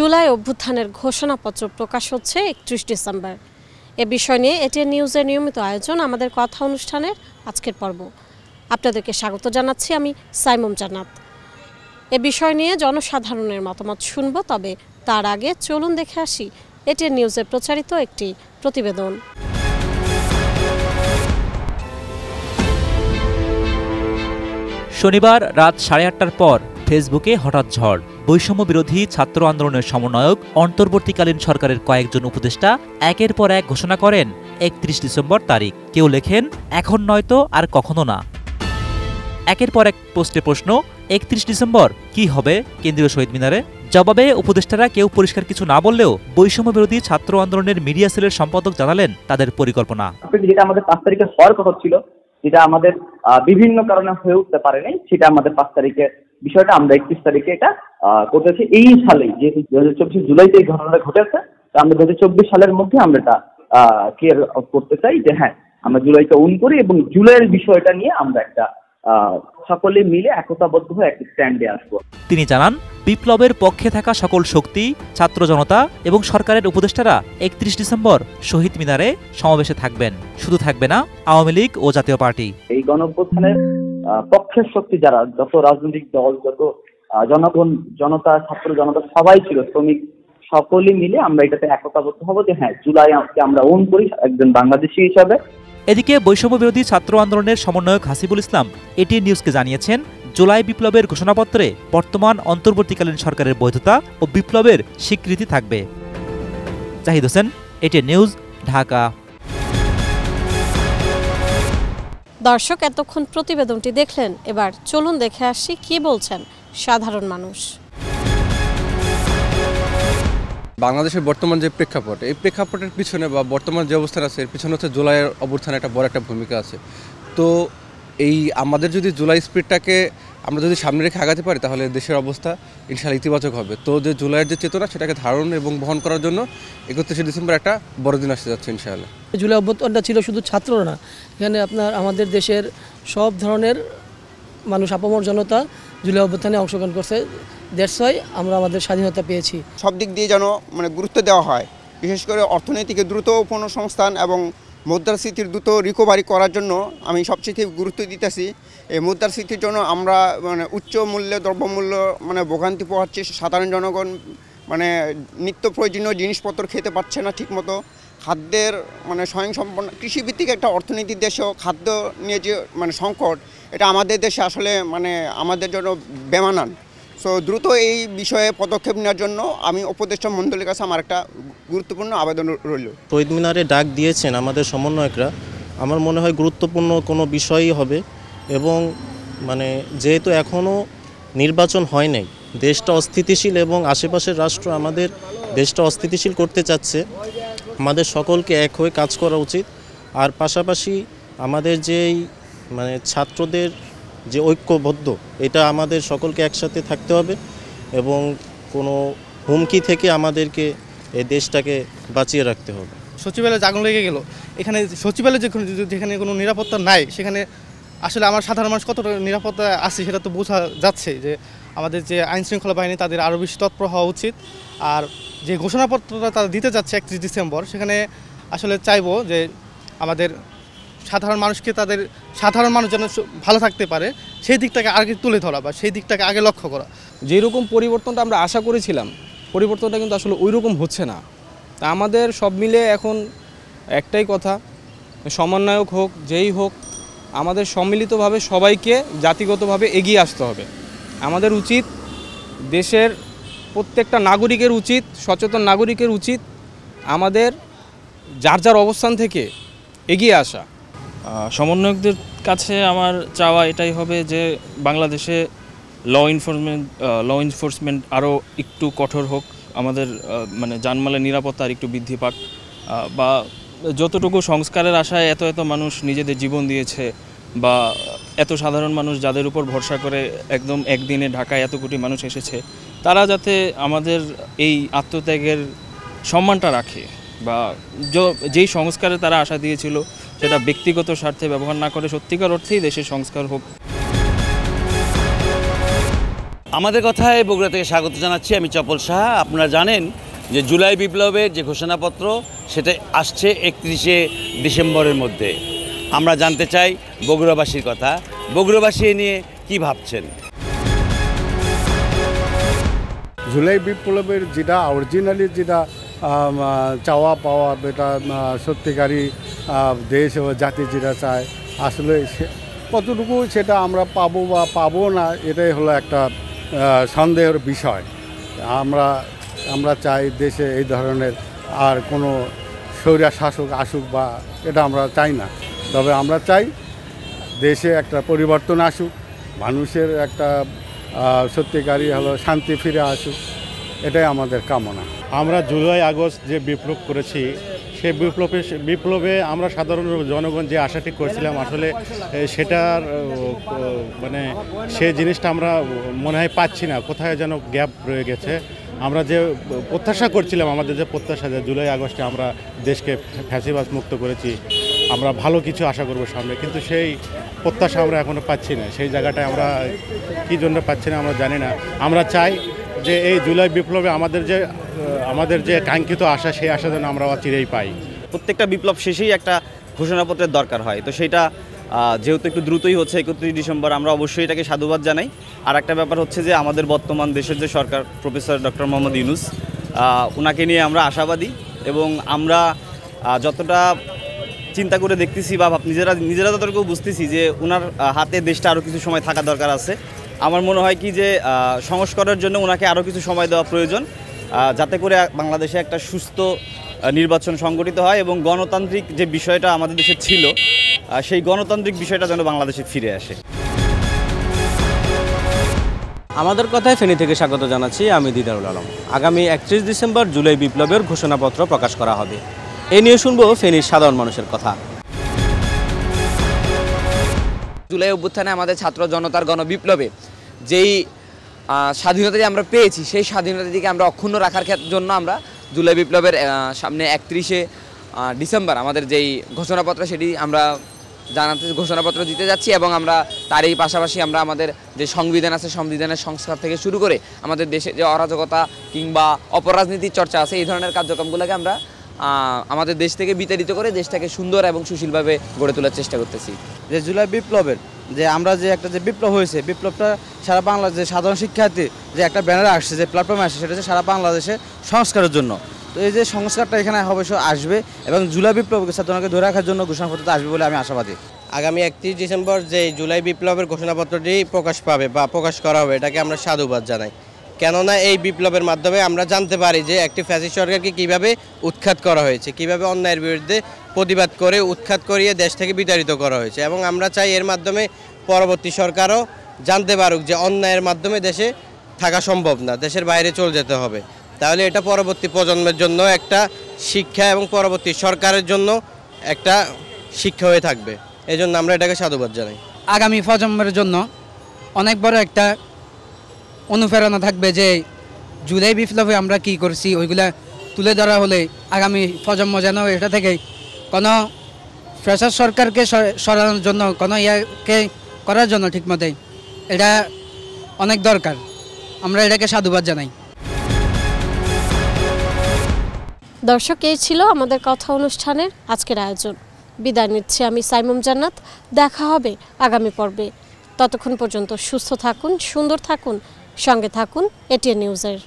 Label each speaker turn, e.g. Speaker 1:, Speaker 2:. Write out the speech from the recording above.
Speaker 1: জুলাই অভ্যুত্থানের ঘোষণাপত্র প্রকাশ হচ্ছে 31 ডিসেম্বর। এ বিষয় নিয়ে এটিএন নিউজের নিয়মিত আয়োজন আমাদের কথা অনুষ্ঠানের আজকের পর্ব। আপনাদেরকে স্বাগত জানাচ্ছি আমি সাইমুম জান্নাত। এ বিষয় নিয়ে জনসাধারণের মতামত শুনব, তবে তার আগে চলুন দেখে আসি এটিএন নিউজে প্রচারিত একটি প্রতিবেদন।
Speaker 2: শনিবার রাত 8:30টার পর ফেসবুকে হঠাৎ ঝড়। বৈষম্য বিরোধী ছাত্র আন্দোলনের সমন্বয়ক অন্তর্বর্তীকালীন সরকারের কয়েকজন উপদেষ্টা একের পর এক ঘোষণা করেন 31 ডিসেম্বর তারিখ। কেউ লেখেন এখন নয়তো আর কখনো না। একের পর এক পোস্টে প্রশ্ন, 31 ডিসেম্বর কি হবে কেন্দ্রীয় শহীদ মিনারে? জবাবে উপদেষ্টারা কেউ পরিষ্কার কিছু না বললেও বৈষম্য বিরোধী ছাত্র আন্দোলনের মিডিয়া সেলের সম্পাদক জানালেন তাদের পরিকল্পনা।
Speaker 3: যেটা আমাদের 5 তারিখে হওয়ার কথা ছিল, যেটা আমাদের বিভিন্ন কারণে হয়ে উঠতে পারেনি, সেটা আমাদের 5 তারিখে বিষয়টা আমরা 31 তারিখে এটা করতেছি। এই সালেই যেহেতু 2024 জুলাইতে এই ঘটনাটা ঘটেছে, তো আমরা 2024 সালের মধ্যে আমরা এটা ক্লিয়ার করতে চাই যে হ্যাঁ আমরা জুলাইতে অন করি এবং জুলাইয়ের বিষয়টা নিয়ে আমরা একটা সকলে মিলে একতাবদ্ধ হয়ে একটা স্ট্যান্ডে আসবো।
Speaker 2: তিনি জানান, বিপ্লবের পক্ষে থাকা সকল শক্তি, ছাত্র জনতা এবং সরকারের উপদেষ্টারা 31 ডিসেম্বর শহীদ মিনারে সমাবেশে থাকবেন। শুধু থাকবে না আওয়ামী লীগ ও জাতীয় পার্টি।
Speaker 3: এই গণঅভ্যুত্থানের পক্ষের শক্তি যারা, যত রাজনৈতিক দল, যত জনগণ, জনতা, ছাত্র জনতা সবাই ছিল, শ্রমিক, সকলে মিলে আমরা এটাতে একতাবদ্ধ হবো যে হ্যাঁ জুলাই আমরা অন করি একজন বাংলাদেশী হিসাবে।
Speaker 2: এদিকে বৈষম্য বিরোধী ছাত্র আন্দোলনের সমন্বয়ক হাসিবুল ইসলাম এটিএন নিউজকে জানিয়েছেন, জুলাই বিপ্লবের ঘোষণাপত্রে বর্তমান অন্তর্বর্তীকালীন সরকারের বৈধতা ও বিপ্লবের স্বীকৃতি থাকবে। Zahid Hossain, ATN news, Dhaka.
Speaker 1: দর্শক, এতক্ষণ প্রতিবেদনটি দেখলেন, এবার চলুন দেখে আসি কি বলছেন সাধারণ মানুষ।
Speaker 4: বাংলাদেশের বর্তমান যে প্রেক্ষাপট, এই প্রেক্ষাপটের পিছনে বা বর্তমান যে অবস্থান আছে এর পিছনে হচ্ছে জুলাইয়ের অভ্যুত্থানে একটা বড় একটা ভূমিকা আছে। তো এই আমাদের যদি জুলাই স্পিরিটটাকে আমরা যদি সামনে রেখে আগাতে পারি তাহলে দেশের অবস্থা ইনশাআল্লাহ ইতিবাচক হবে। তো যে জুলাইয়ের যে চেতনা সেটাকে ধারণ এবং বহন করার জন্য 31 ডিসেম্বর একটা বড়দিন আসতে যাচ্ছে ইনশাআল্লাহ।
Speaker 5: জুলাই অভ্যুত্থানটা ছিল শুধু ছাত্ররা না, এখানে আমাদের দেশের সব ধরনের মানুষ, আপামর জনতা জুলাই অভ্যুত্থানে অংশগ্রহণ করছে। দ্যাটস ওয়াই আমরা আমাদের স্বাধীনতা পেয়েছি।
Speaker 6: সব দিক দিয়ে যেন গুরুত্ব দেওয়া হয়, বিশেষ করে অর্থনীতিকে দ্রুত পুনঃসংস্থান এবং মুদ্রাস্ফীতির দ্রুত রিকভারি করার জন্য আমি সবচেয়ে গুরুত্ব দিতেছি। এই মুদ্রাস্ফীতির জন্য আমরা উচ্চ মূল্যে দ্রব্যমূল্য ভোগান্তি পোহাচ্ছি। সাধারণ জনগণ নিত্য প্রয়োজনীয় জিনিসপত্র খেতে পারছে না ঠিকমতো। খাদ্যের স্বয়ংসম্পন্ন কৃষিভিত্তিক একটা অর্থনীতির দেশেও খাদ্য নিয়ে যে সংকট, এটা আমাদের দেশে আসলে আমাদের জন্য বেমানান। সো দ্রুত এই বিষয়ে পদক্ষেপ নেওয়ার জন্য আমি উপদেষ্টা মণ্ডলীর কাছে আমার একটা গুরুত্বপূর্ণ আবেদন রইল।
Speaker 7: শহীদ মিনারে ডাক দিয়েছেন আমাদের সমন্বয়করা, আমার মনে হয় গুরুত্বপূর্ণ কোনো বিষয়ই হবে। এবং যেহেতু এখনও নির্বাচন হয় নাই, দেশটা অস্থিতিশীল এবং আশেপাশের রাষ্ট্র আমাদের দেশটা অস্থিতিশীল করতে চাচ্ছে, আমাদের সকলকে এক হয়ে কাজ করা উচিত। আর পাশাপাশি আমাদের যেই ছাত্রদের যে ঐক্যবদ্ধ, এটা আমাদের সকলকে একসাথে থাকতে হবে এবং কোনো হুমকি থেকে আমাদেরকে এই দেশটাকে বাঁচিয়ে রাখতে হবে।
Speaker 8: সচিবালয়ে আগুন লেগে গেল, এখানে সচিবালয়ে যেখানে কোনো নিরাপত্তা নাই, সেখানে আসলে আমার সাধারণ মানুষ কতটা নিরাপত্তা আছে সেটা তো বোঝা যাচ্ছে যে আমাদের যে আইনশৃঙ্খলা বাহিনী তাদের আরও বেশি তৎপর হওয়া উচিত। আর যে ঘোষণাপত্রটা তারা দিতে যাচ্ছে 31 ডিসেম্বর, সেখানে আসলে চাইবো যে আমাদের সাধারণ মানুষকে, তাদের সাধারণ মানুষ যেন ভালো থাকতে পারে সেই দিকটাকে আগে তুলে ধরা বা সেই দিকটাকে আগে লক্ষ্য করা।
Speaker 9: যেরকম পরিবর্তনটা আমরা আশা করেছিলাম, পরিবর্তনটা কিন্তু আসলে ওই রকম হচ্ছে না। তা আমাদের সব মিলে এখন একটাই কথা, সমন্বয়ক হোক যেই হোক, আমাদের সম্মিলিতভাবে সবাইকে জাতিগতভাবে এগিয়ে আসতে হবে। আমাদের উচিত, দেশের প্রত্যেকটা নাগরিকের উচিত, সচেতন নাগরিকের উচিত আমাদের যার যার অবস্থান থেকে এগিয়ে আসা।
Speaker 10: সমন্বয়কদের কাছে আমার চাওয়া এটাই হবে যে বাংলাদেশে ল এনফোর্সমেন্ট আরও একটু কঠোর হোক, আমাদের জানমালের নিরাপত্তা আর একটু বৃদ্ধি পাক, বা যতটুকু সংস্কারের আশায় এত মানুষ নিজেদের জীবন দিয়েছে, বা এত সাধারণ মানুষ যাদের উপর ভরসা করে একদম একদিনে ঢাকায় এত কোটি মানুষ এসেছে, তারা যাতে আমাদের এই আত্মত্যাগের সম্মানটা রাখে, বা যেই সংস্কারে তারা আশা দিয়েছিল সেটা ব্যক্তিগত স্বার্থে ব্যবহার না করে সত্যিকার অর্থেই দেশের সংস্কার হোক।
Speaker 11: আমাদের কথায় বগুড়া থেকে স্বাগত জানাচ্ছি, আমি চপল সাহা। আপনারা জানেন যে জুলাই বিপ্লবের যে ঘোষণাপত্র সেটা আসছে 31শে ডিসেম্বরের মধ্যে। আমরা জানতে চাই বগুড়াবাসীর কথা, বগুড়াবাসী এ নিয়ে কি ভাবছেন।
Speaker 12: জুলাই বিপ্লবের যেটা অরিজিনালি যেটা চাওয়া পাওয়া, এটা সত্যিকারই দেশ ও জাতি যেটা চায়, আসলে কতটুকু সেটা আমরা পাবো বা পাবো না, এটাই হলো একটা সন্দেহের বিষয়। আমরা চাই দেশে এই ধরনের আর কোনো স্বৈরা শাসক আসুক, বা এটা আমরা চাই না। তবে আমরা চাই দেশে একটা পরিবর্তন আসুক, মানুষের একটা সত্যিকারই হলো শান্তি ফিরে আসুক, এটাই আমাদের কামনা।
Speaker 13: আমরা জুলাই আগস্ট যে বিপ্লব করেছি, সেই বিপ্লবে আমরা সাধারণ জনগণ যে আশাটি করছিলাম, আসলে সেটার মানে সেই জিনিসটা আমরা মনে হয় পাচ্ছি না, কোথায় যেন গ্যাপ রয়ে গেছে। আমরা যে প্রত্যাশা করছিলাম, আমাদের যে প্রত্যাশা যে জুলাই আগস্টে আমরা দেশকে ফ্যাসিবাদ মুক্ত করেছি, আমরা ভালো কিছু আশা করব সামনে, কিন্তু সেই প্রত্যাশা আমরা এখনও পাচ্ছি না। সেই জায়গাটায় আমরা কী জন্য পাচ্ছি না আমরা জানি না। আমরা চাই যে এই জুলাই বিপ্লবে আমাদের যে কাঙ্ক্ষিত আশা, সেই আশা যেন আমরা চিরেই পাই।
Speaker 14: প্রত্যেকটা বিপ্লব শেষেই একটা ঘোষণাপত্রের দরকার হয়, তো সেইটা যেহেতু একটু দ্রুতই হচ্ছে 31 ডিসেম্বর, আমরা অবশ্যই এটাকে সাধুবাদ জানাই। আর একটা ব্যাপার হচ্ছে যে আমাদের বর্তমান দেশের যে সরকার, প্রফেসর ডক্টর মোহাম্মদ ইউনূস, ওনাকে নিয়ে আমরা আশাবাদী, এবং আমরা যতটা চিন্তা করে দেখতেছি বা নিজেরা যতটুকু বুঝতেছি যে ওনার হাতে দেশটা আরও কিছু সময় থাকা দরকার আছে। আমার মনে হয় কি যে সংস্কারের জন্য ওনাকে আরও কিছু সময় দেওয়া প্রয়োজন, যাতে করে বাংলাদেশে একটা সুস্থ নির্বাচন সংগঠিত হয় এবং গণতান্ত্রিক যে বিষয়টা আমাদের দেশে ছিল, সেই গণতান্ত্রিক বিষয়টা যেন বাংলাদেশে ফিরে আসে।
Speaker 15: আমাদের কথায় ফেনী থেকে স্বাগত জানাচ্ছি, আমি দিদারুল আলম। আগামী 31 ডিসেম্বর জুলাই বিপ্লবের ঘোষণাপত্র প্রকাশ করা হবে। এ নিয়ে শুনবো ফেনীর সাধারণ মানুষের কথা।
Speaker 16: জুলাই অভ্যুত্থানে আমাদের ছাত্র জনতার গণবিপ্লবে যেই স্বাধীনতা যে আমরা পেয়েছি, সেই স্বাধীনতাটিকে আমরা অক্ষুণ্ণ রাখার জন্য আমরা জুলাই বিপ্লবের সামনে 31শে ডিসেম্বর আমাদের যেই ঘোষণাপত্র, সেটি আমরা ঘোষণাপত্র দিতে যাচ্ছি। এবং আমরা তারই পাশাপাশি আমরা আমাদের যে সংবিধান আছে, সংবিধানের সংস্কার থেকে শুরু করে আমাদের দেশে যে অরাজকতা কিংবা অপরাজনীতির চর্চা আছে, এই ধরনের কার্যক্রমগুলোকে আমরা আমাদের দেশ থেকে বিতাড়িত করে দেশটাকে সুন্দর এবং সুশীলভাবে গড়ে তোলার চেষ্টা করতেছি।
Speaker 17: যে জুলাই বিপ্লবের যে আমরা যে একটা যে বিপ্লব হয়েছে, বিপ্লবটা সারা বাংলাদেশে সাধারণ শিক্ষার্থী যে একটা ব্যানারে আসছে, যে প্ল্যাটফর্মে আসছে, সেটা হচ্ছে সারা বাংলাদেশে সংস্কারের জন্য। তো এই যে সংস্কারটা এখানে অবশ্য আসবে এবং জুলাই বিপ্লবকে ছাত্রকে ধরে রাখার জন্য ঘোষণাপত্রটা আসবে বলে আমি আশাবাদী।
Speaker 15: আগামী 31 ডিসেম্বর যে জুলাই বিপ্লবের ঘোষণাপত্রটি প্রকাশ পাবে বা প্রকাশ করা হবে, এটাকে আমরা সাধুবাদ জানাই। কেননা এই বিপ্লবের মাধ্যমে আমরা জানতে পারি যে একটি ফ্যাসিস্ট সরকারকে কীভাবে উৎখাত করা হয়েছে, কীভাবে অন্যায়ের বিরুদ্ধে প্রতিবাদ করে উৎখাত করিয়ে দেশ থেকে বিতাড়িত করা হয়েছে। এবং আমরা চাই এর মাধ্যমে পরবর্তী সরকারও জানতে পারুক যে অন্যায়ের মাধ্যমে দেশে থাকা সম্ভব না, দেশের বাইরে চলে যেতে হবে। তাহলে এটা পরবর্তী প্রজন্মের জন্য একটা শিক্ষা এবং পরবর্তী সরকারের জন্য একটা শিক্ষা হয়ে থাকবে। এই জন্য আমরা এটাকে সাধুবাদ জানাই।
Speaker 18: আগামী প্রজন্মের জন্য অনেক বড় একটা অনুপ্রেরণা থাকবে যে জুলাই বিপ্লবে আমরা কি করছি, ওইগুলা তুলে ধরা হলে আগামী প্রজন্ম যেন এটা থেকে কোনো ফ্যাসিস্ট সরকারকে সরানোর জন্য, কোনো ইয়াকে করার জন্য ঠিকমতোই এটা অনেক দরকার। আমরা এটাকে সাধুবাদ জানাই।
Speaker 1: দর্শক, এই ছিল আমাদের কথা অনুষ্ঠানের আজকের আয়োজন। বিদায় নিচ্ছি আমি সাইমুম জান্নাত। দেখা হবে আগামী পর্বে। ততক্ষণ পর্যন্ত সুস্থ থাকুন, সুন্দর থাকুন, সঙ্গে থাকুন এটিএন নিউজের।